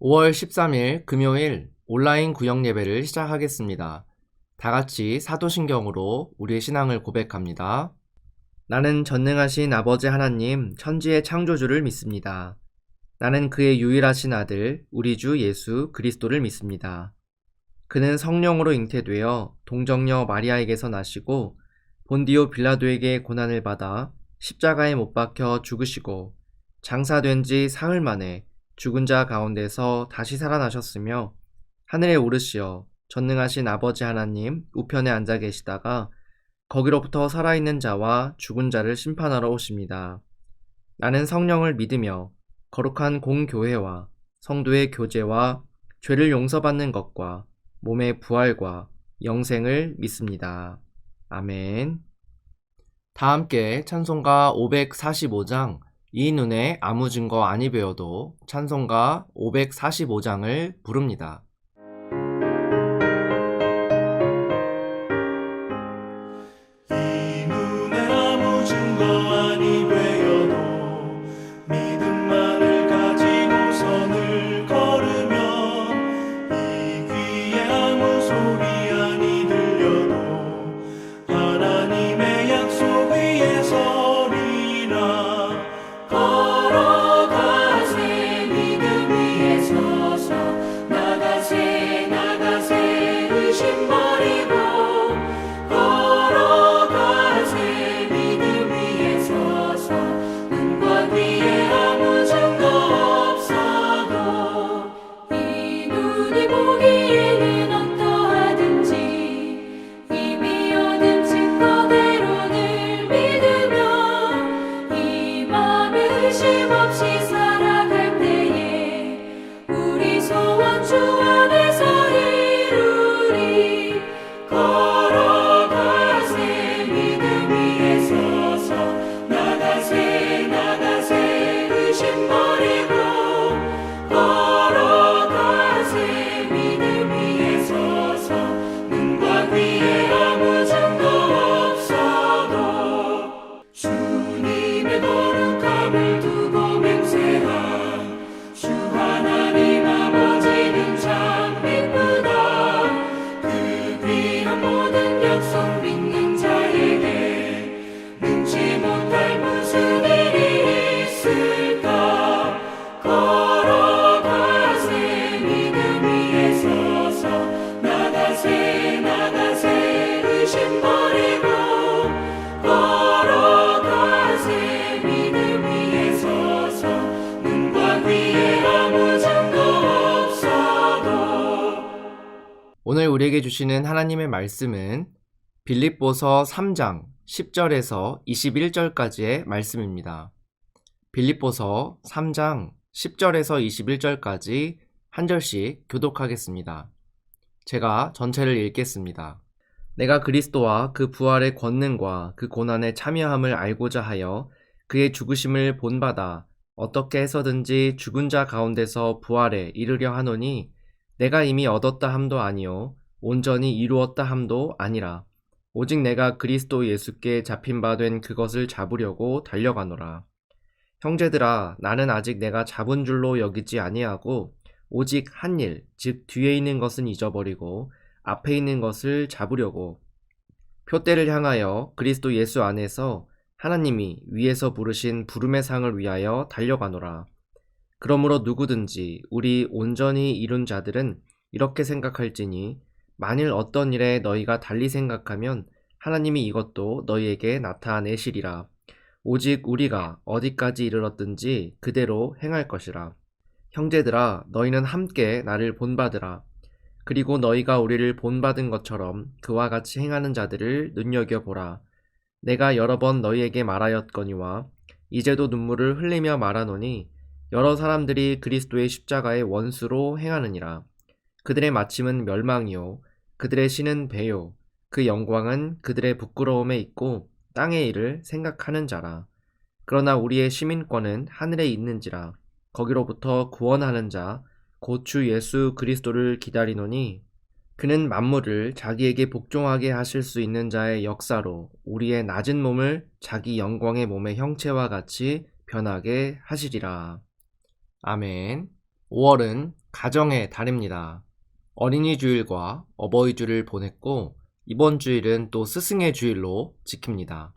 5월 13일 금요일 온라인 구역 예배를 시작하겠습니다. 다 같이 사도신경으로 우리의 신앙을 고백합니다. 나는 전능하신 아버지 하나님 천지의 창조주를 믿습니다. 나는 그의 유일하신 아들 우리 주 예수 그리스도를 믿습니다. 그는 성령으로 잉태되어 동정녀 마리아에게서 나시고 본디오 빌라도에게 고난을 받아 십자가에 못 박혀 죽으시고 장사된 지 사흘 만에 죽은 자 가운데서 다시 살아나셨으며 하늘에 오르시어 전능하신 아버지 하나님 우편에 앉아 계시다가 거기로부터 살아있는 자와 죽은 자를 심판하러 오십니다. 나는 성령을 믿으며 거룩한 공교회와 성도의 교제와 죄를 용서받는 것과 몸의 부활과 영생을 믿습니다. 아멘. 다 함께 찬송가 545장 이 눈에 아무 증거 아니 배워도 찬송가 545장을 부릅니다. 이 눈에 아무 증거 아니 되어도 믿음만을 가지고 선을 걸으면 이 귀에 아무 소리 아니 들려도 하나님의 약속 위에 서리라. 걸어가세 믿음 위에 서서 나가세 나가세 의심 버리고 걸어가세 믿음 위에 서서 눈과 귀에 아무 증거 없어도 이 눈이 보기에는 어떠하든지 이미 얻은 증거대로 늘 믿으며 이 맘에 의심 없이 살아갈 때에 우리 소원 주 안에서 이루리. 걸어가세 믿음 위에 서서 나가세 나가세 의심 버리고 걸어가세 믿음 위에 서서 눈과 귀에 아무 증거 없어도 주님의 거룩함을 두고 맹세한 주 하나님 아버지는 참 이쁘다. 그 귀한 모든 약속 믿는 자에게 능치 못할 무슨 일이 있을까. 걸어가세 믿음 위에 서서 나가세 나가세 의심 버리고 걸어가세 믿음 위에 서서 눈과 귀에 아무 증거 없어도. 오늘 우리에게 주시는 하나님의 말씀은 빌립보서 3장 10절에서 21절까지의 말씀입니다. 빌립보서 3장 10절에서 21절까지 한 절씩 교독하겠습니다. 제가 전체를 읽겠습니다. 내가 그리스도와 그 부활의 권능과 그 고난의 참여함을 알고자 하여 그의 죽으심을 본받아 어떻게 해서든지 죽은 자 가운데서 부활에 이르려 하노니 내가 이미 얻었다 함도 아니요 온전히 이루었다 함도 아니라 오직 내가 그리스도 예수께 잡힌 바 된 그것을 잡으려고 달려가노라. 형제들아, 나는 아직 내가 잡은 줄로 여기지 아니하고 오직 한 일, 즉 뒤에 있는 것은 잊어버리고 앞에 있는 것을 잡으려고 표대를 향하여 그리스도 예수 안에서 하나님이 위에서 부르신 부름의 상을 위하여 달려가노라. 그러므로 누구든지 우리 온전히 이룬 자들은 이렇게 생각할지니 만일 어떤 일에 너희가 달리 생각하면 하나님이 이것도 너희에게 나타내시리라. 오직 우리가 어디까지 이르렀든지 그대로 행할 것이라. 형제들아, 너희는 함께 나를 본받으라. 그리고 너희가 우리를 본받은 것처럼 그와 같이 행하는 자들을 눈여겨보라. 내가 여러 번 너희에게 말하였거니와 이제도 눈물을 흘리며 말하노니 여러 사람들이 그리스도의 십자가의 원수로 행하느니라. 그들의 마침은 멸망이요 그들의 신은 배요 그 영광은 그들의 부끄러움에 있고 땅의 일을 생각하는 자라. 그러나 우리의 시민권은 하늘에 있는지라. 거기로부터 구원하는 자 곧 주 예수 그리스도를 기다리노니 그는 만물을 자기에게 복종하게 하실 수 있는 자의 역사로 우리의 낮은 몸을 자기 영광의 몸의 형체와 같이 변하게 하시리라. 아멘. 5월은 가정의 달입니다. 어린이 주일과 어버이 주일을 보냈고 이번 주일은 또 스승의 주일로 지킵니다.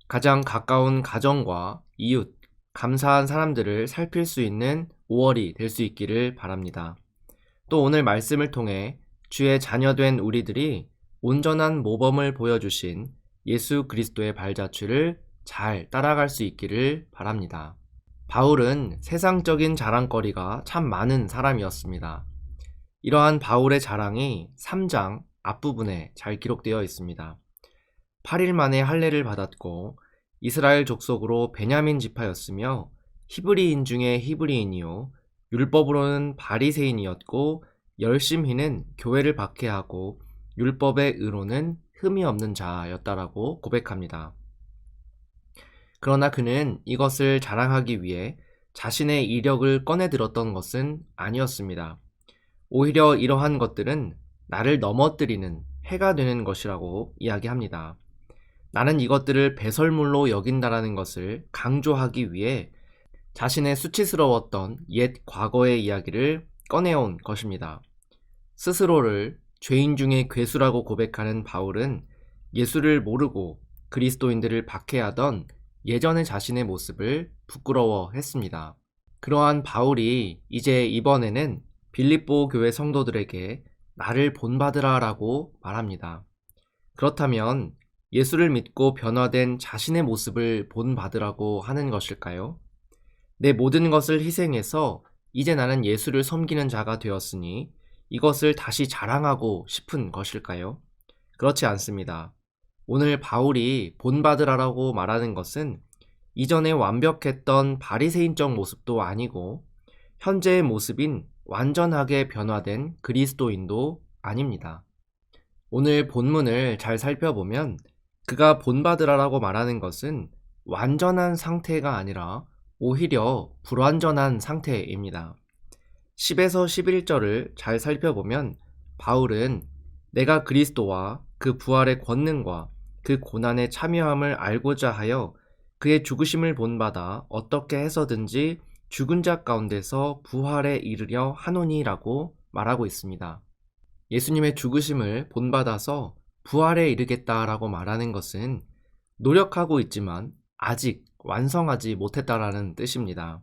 가장 가까운 가정과 이웃, 감사한 사람들을 살필 수 있는 5월이 될 수 있기를 바랍니다. 또 오늘 말씀을 통해 주의 자녀된 우리들이 온전한 모범을 보여주신 예수 그리스도의 발자취를 잘 따라갈 수 있기를 바랍니다. 바울은 세상적인 자랑거리가 참 많은 사람이었습니다. 이러한 바울의 자랑이 3장 앞부분에 잘 기록되어 있습니다. 8일 만에 할례를 받았고 이스라엘 족속으로 베냐민 지파였으며 히브리인 중에 히브리인이요 율법으로는 바리새인이었고 열심히는 교회를 박해하고 율법의 의로는 흠이 없는 자였다라고 고백합니다. 그러나 그는 이것을 자랑하기 위해 자신의 이력을 꺼내들었던 것은 아니었습니다. 오히려 이러한 것들은 나를 넘어뜨리는 해가 되는 것이라고 이야기합니다. 나는 이것들을 배설물로 여긴다라는 것을 강조하기 위해 자신의 수치스러웠던 옛 과거의 이야기를 꺼내온 것입니다. 스스로를 죄인 중에 괴수라고 고백하는 바울은 예수를 모르고 그리스도인들을 박해하던 예전의 자신의 모습을 부끄러워했습니다. 그러한 바울이 이제 이번에는 빌립보 교회 성도들에게 나를 본받으라 라고 말합니다. 그렇다면 예수를 믿고 변화된 자신의 모습을 본받으라고 하는 것일까요? 내 모든 것을 희생해서 이제 나는 예수를 섬기는 자가 되었으니 이것을 다시 자랑하고 싶은 것일까요? 그렇지 않습니다. 오늘 바울이 본받으라라고 말하는 것은 이전에 완벽했던 바리새인적 모습도 아니고 현재의 모습인 완전하게 변화된 그리스도인도 아닙니다. 오늘 본문을 잘 살펴보면 그가 본받으라라고 말하는 것은 완전한 상태가 아니라 오히려 불완전한 상태입니다. 10에서 11절을 잘 살펴보면 바울은 내가 그리스도와 그 부활의 권능과 그 고난의 참여함을 알고자 하여 그의 죽으심을 본받아 어떻게 해서든지 죽은 자 가운데서 부활에 이르려 하노니라고 말하고 있습니다. 예수님의 죽으심을 본받아서 부활에 이르겠다라고 말하는 것은 노력하고 있지만 아직 완성하지 못했다라는 뜻입니다.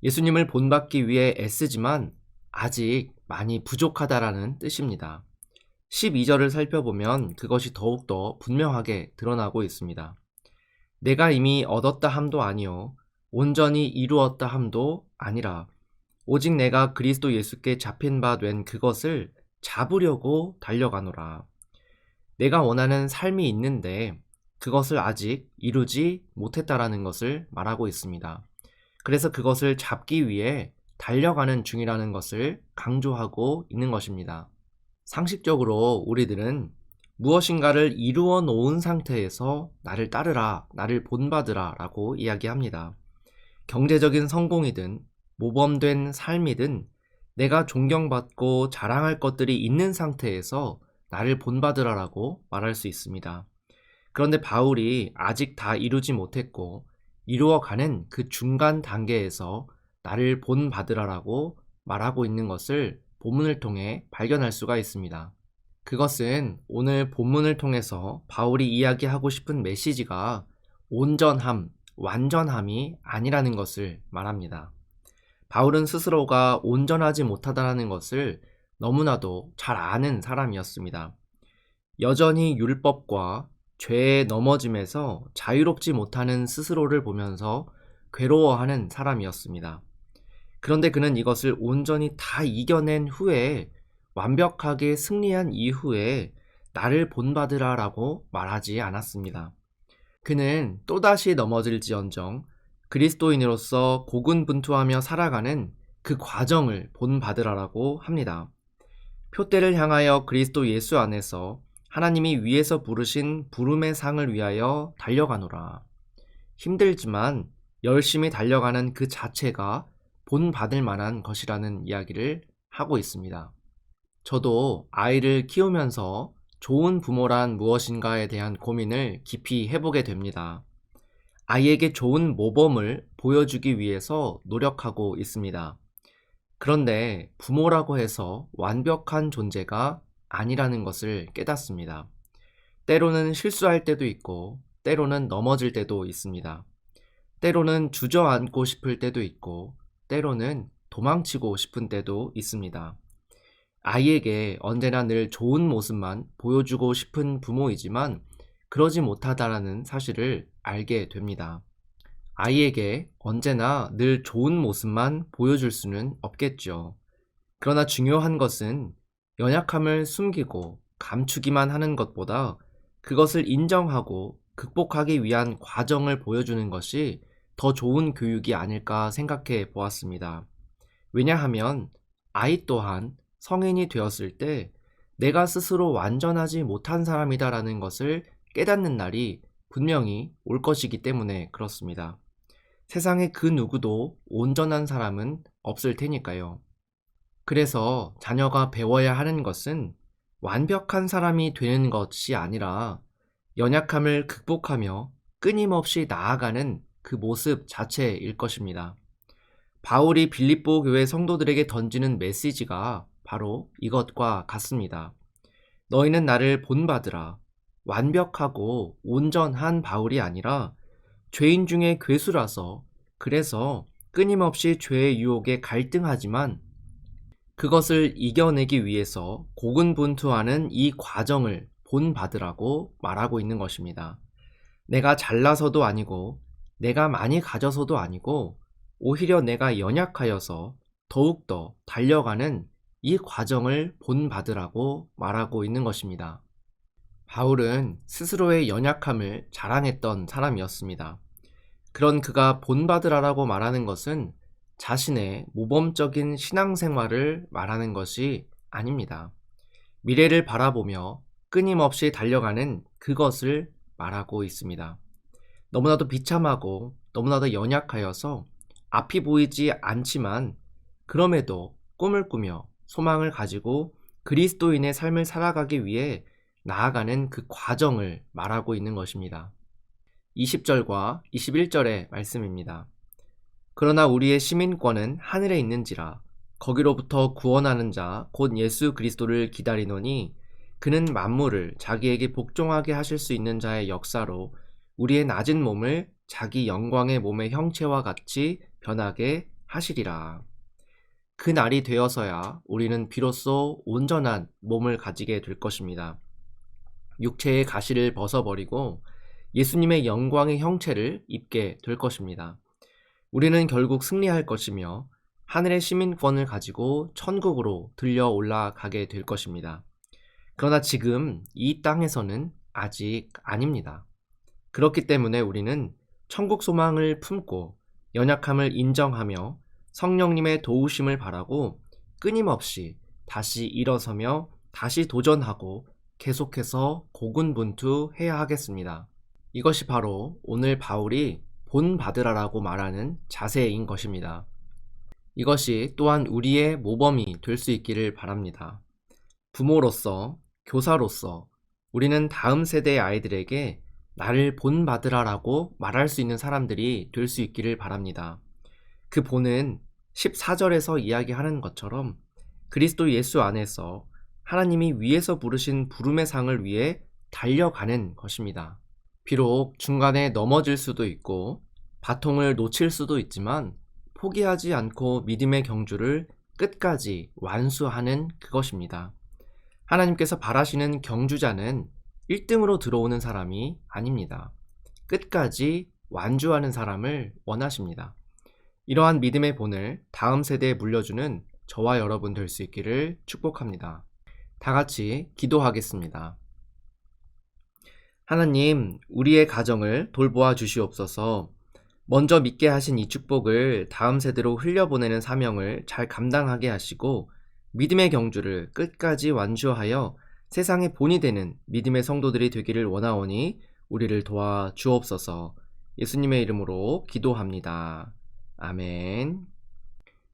예수님을 본받기 위해 애쓰지만 아직 많이 부족하다라는 뜻입니다. 12절을 살펴보면 그것이 더욱더 분명하게 드러나고 있습니다. 내가 이미 얻었다 함도 아니요 온전히 이루었다 함도 아니라 오직 내가 그리스도 예수께 잡힌 바 된 그것을 잡으려고 달려가노라. 내가 원하는 삶이 있는데 그것을 아직 이루지 못했다라는 것을 말하고 있습니다. 그래서 그것을 잡기 위해 달려가는 중이라는 것을 강조하고 있는 것입니다. 상식적으로 우리들은 무엇인가를 이루어 놓은 상태에서 나를 따르라, 나를 본받으라 라고 이야기합니다. 경제적인 성공이든 모범된 삶이든 내가 존경받고 자랑할 것들이 있는 상태에서 나를 본받으라 라고 말할 수 있습니다. 그런데 바울이 아직 다 이루지 못했고 이루어가는 그 중간 단계에서 나를 본받으라라고 말하고 있는 것을 본문을 통해 발견할 수가 있습니다. 그것은 오늘 본문을 통해서 바울이 이야기하고 싶은 메시지가 온전함, 완전함이 아니라는 것을 말합니다. 바울은 스스로가 온전하지 못하다는 것을 너무나도 잘 아는 사람이었습니다. 여전히 율법과 죄에 넘어짐에서 자유롭지 못하는 스스로를 보면서 괴로워하는 사람이었습니다. 그런데 그는 이것을 온전히 다 이겨낸 후에 완벽하게 승리한 이후에 나를 본받으라 라고 말하지 않았습니다. 그는 또다시 넘어질지언정 그리스도인으로서 고군분투하며 살아가는 그 과정을 본받으라 라고 합니다. 표대를 향하여 그리스도 예수 안에서 하나님이 위에서 부르신 부름의 상을 위하여 달려가노라. 힘들지만 열심히 달려가는 그 자체가 본받을 만한 것이라는 이야기를 하고 있습니다. 저도 아이를 키우면서 좋은 부모란 무엇인가에 대한 고민을 깊이 해보게 됩니다. 아이에게 좋은 모범을 보여주기 위해서 노력하고 있습니다. 그런데 부모라고 해서 완벽한 존재가 아니라는 것을 깨닫습니다. 때로는 실수할 때도 있고, 때로는 넘어질 때도 있습니다. 때로는 주저앉고 싶을 때도 있고, 때로는 도망치고 싶은 때도 있습니다. 아이에게 언제나 늘 좋은 모습만 보여주고 싶은 부모이지만 그러지 못하다라는 사실을 알게 됩니다. 아이에게 언제나 늘 좋은 모습만 보여줄 수는 없겠죠. 그러나 중요한 것은 연약함을 숨기고 감추기만 하는 것보다 그것을 인정하고 극복하기 위한 과정을 보여주는 것이 더 좋은 교육이 아닐까 생각해 보았습니다. 왜냐하면 아이 또한 성인이 되었을 때 내가 스스로 완전하지 못한 사람이다라는 것을 깨닫는 날이 분명히 올 것이기 때문에 그렇습니다. 세상에 그 누구도 온전한 사람은 없을 테니까요. 그래서 자녀가 배워야 하는 것은 완벽한 사람이 되는 것이 아니라 연약함을 극복하며 끊임없이 나아가는 그 모습 자체일 것입니다. 바울이 빌립보 교회 성도들에게 던지는 메시지가 바로 이것과 같습니다. 너희는 나를 본받으라. 완벽하고 온전한 바울이 아니라 죄인 중에 괴수라서 그래서 끊임없이 죄의 유혹에 갈등하지만 그것을 이겨내기 위해서 고군분투하는 이 과정을 본받으라고 말하고 있는 것입니다. 내가 잘나서도 아니고 내가 많이 가져서도 아니고 오히려 내가 연약하여서 더욱더 달려가는 이 과정을 본받으라고 말하고 있는 것입니다. 바울은 스스로의 연약함을 자랑했던 사람이었습니다. 그런 그가 본받으라라고 말하는 것은 자신의 모범적인 신앙생활을 말하는 것이 아닙니다. 미래를 바라보며 끊임없이 달려가는 그것을 말하고 있습니다. 너무나도 비참하고 너무나도 연약하여서 앞이 보이지 않지만 그럼에도 꿈을 꾸며 소망을 가지고 그리스도인의 삶을 살아가기 위해 나아가는 그 과정을 말하고 있는 것입니다. 20절과 21절의 말씀입니다. 그러나 우리의 시민권은 하늘에 있는지라 거기로부터 구원하는 자 곧 예수 그리스도를 기다리노니 그는 만물을 자기에게 복종하게 하실 수 있는 자의 역사로 우리의 낮은 몸을 자기 영광의 몸의 형체와 같이 변하게 하시리라. 그 날이 되어서야 우리는 비로소 온전한 몸을 가지게 될 것입니다. 육체의 가시를 벗어버리고 예수님의 영광의 형체를 입게 될 것입니다. 우리는 결국 승리할 것이며 하늘의 시민권을 가지고 천국으로 들려 올라가게 될 것입니다. 그러나 지금 이 땅에서는 아직 아닙니다. 그렇기 때문에 우리는 천국 소망을 품고 연약함을 인정하며 성령님의 도우심을 바라고 끊임없이 다시 일어서며 다시 도전하고 계속해서 고군분투해야 하겠습니다. 이것이 바로 오늘 바울이 본받으라라고 말하는 자세인 것입니다. 이것이 또한 우리의 모범이 될 수 있기를 바랍니다. 부모로서, 교사로서 우리는 다음 세대의 아이들에게 나를 본받으라라고 말할 수 있는 사람들이 될 수 있기를 바랍니다. 그 본은 14절에서 이야기하는 것처럼 그리스도 예수 안에서 하나님이 위에서 부르신 부름의 상을 위해 달려가는 것입니다. 비록 중간에 넘어질 수도 있고 바통을 놓칠 수도 있지만 포기하지 않고 믿음의 경주를 끝까지 완수하는 그것입니다. 하나님께서 바라시는 경주자는 1등으로 들어오는 사람이 아닙니다. 끝까지 완주하는 사람을 원하십니다. 이러한 믿음의 본을 다음 세대에 물려주는 저와 여러분 될 수 있기를 축복합니다. 다 같이 기도하겠습니다. 하나님, 우리의 가정을 돌보아 주시옵소서. 먼저 믿게 하신 이 축복을 다음 세대로 흘려보내는 사명을 잘 감당하게 하시고 믿음의 경주를 끝까지 완주하여 세상의 본이 되는 믿음의 성도들이 되기를 원하오니 우리를 도와 주옵소서. 예수님의 이름으로 기도합니다. 아멘.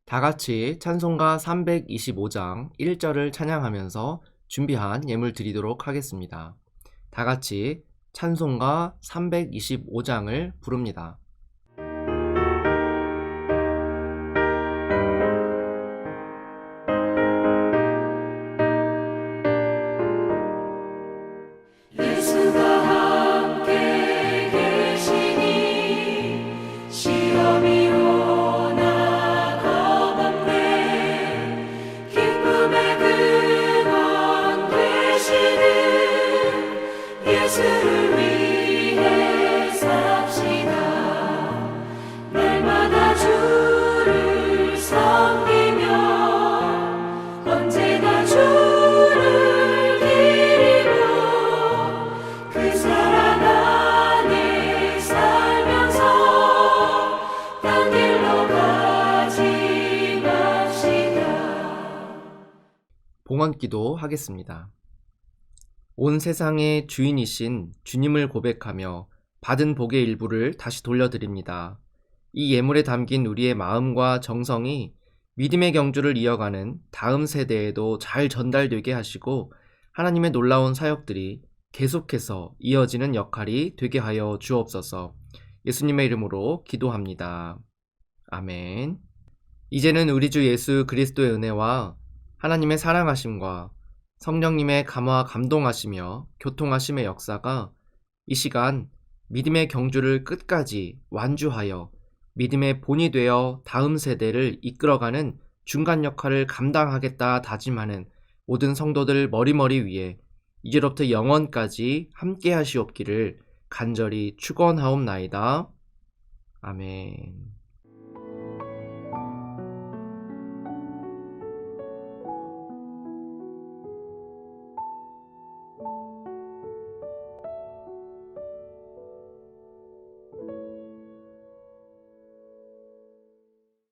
다 같이 찬송가 325장 1절을 찬양하면서 준비한 예물 드리도록 하겠습니다. 다 같이 찬송가 325장을 부릅니다. 봉헌기도 하겠습니다. 온 세상의 주인이신 주님을 고백하며 받은 복의 일부를 다시 돌려드립니다. 이 예물에 담긴 우리의 마음과 정성이 믿음의 경주를 이어가는 다음 세대에도 잘 전달되게 하시고 하나님의 놀라운 사역들이 계속해서 이어지는 역할이 되게 하여 주옵소서. 예수님의 이름으로 기도합니다. 아멘. 이제는 우리 주 예수 그리스도의 은혜와 하나님의 사랑하심과 성령님의 감화 감동하시며 교통하심의 역사가 이 시간 믿음의 경주를 끝까지 완주하여 믿음의 본이 되어 다음 세대를 이끌어가는 중간 역할을 감당하겠다 다짐하는 모든 성도들 머리머리 위에 이제로부터 영원까지 함께 하시옵기를 간절히 축원하옵나이다. 아멘.